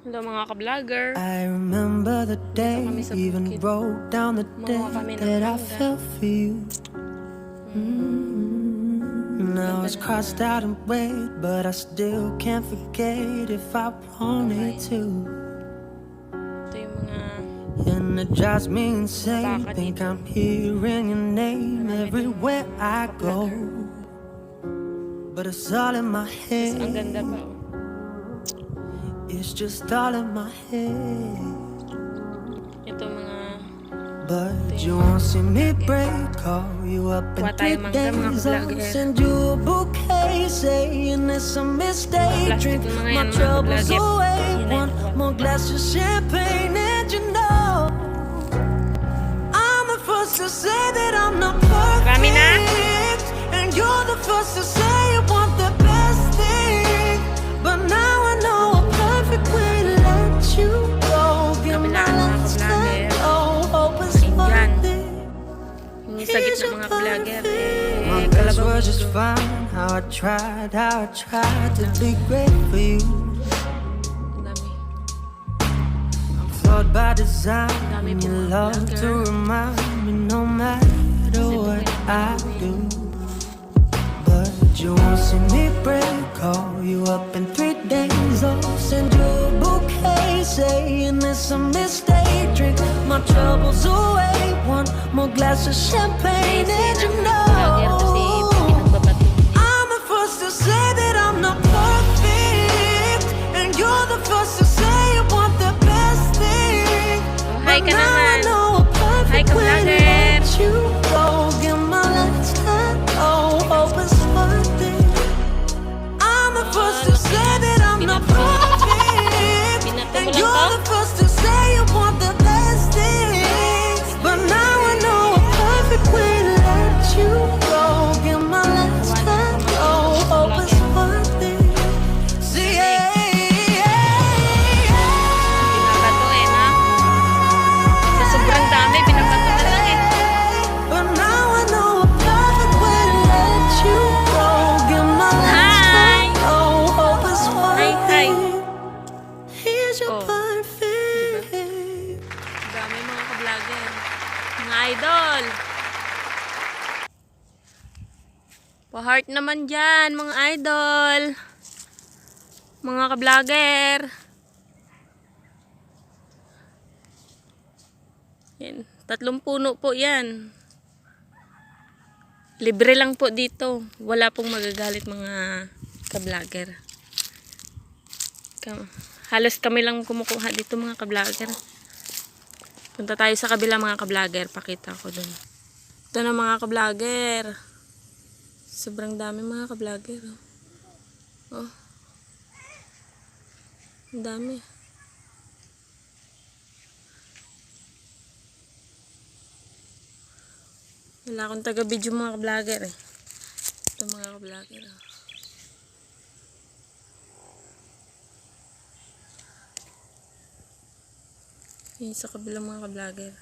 Hello mga ka-vlogger. I remember the day, even bukid. wrote down the day that I fell for you. Now it's crossed out and red, but I still can't forget if I wanted to. Ito yung mga And it drives me insane, think I'm hearing your name everywhere I go. But it's all in my head. ang ganda pa oh. It's just all in my head. Ito mga But you won't see me break. Call you up in 3 days. I'll send you a bouquet, saying it's a mistake. Drink my troubles away. One more glass of champagne, and you know I'm the first to say that I'm not perfect, and you're the first to say you want the best thing. But now I know a perfect way to let you go. Give my last time. Yung sagit ng mga vlogger my best was just fine. How I tried to be great for you. dami. I'm flawed by design. You love to remind me no matter what I do. But you won't see me break. Call you up in 3 days. I'll send you a bouquet, saying it's a mistake. Drink my troubles away. One more glass of champagne, and you know I'm the first to say that I'm not perfect, and you're the first to say you want the best thing. Hi ka naman. Hi ka vlogger. You go, give my last time. Oh, hope it's worth it. I'm the first to say that I'm not perfect, and you're the first to say you want the best thing. But now I know a perfect way to let you go. Give my last time. Oh, hope it's worth it. See, Binabato na. Sa sobrang dami, binabato na lang but now I know a perfect way to let you go. Give my last time. Oh, hope it's worth it. Here's your perfect. Dami mga ka-vlogger. Mga idol. Pa-heart naman dyan, mga idol. Mga ka-vlogger. Yan. 3 puno po yan. Libre lang po dito. Wala pong magagalit mga ka-vlogger. Halos kami lang kumukuha dito mga ka-vlogger. Punta tayo sa kabila mga ka-vlogger. Pakita ko dun. Ito na mga ka-vlogger. Sobrang dami mga ka-vlogger. Oh. Ang dami. Wala akong taga-video mga ka-vlogger eh. Ito mga ka-vlogger. Yan sa kabila mga ka-vlogger.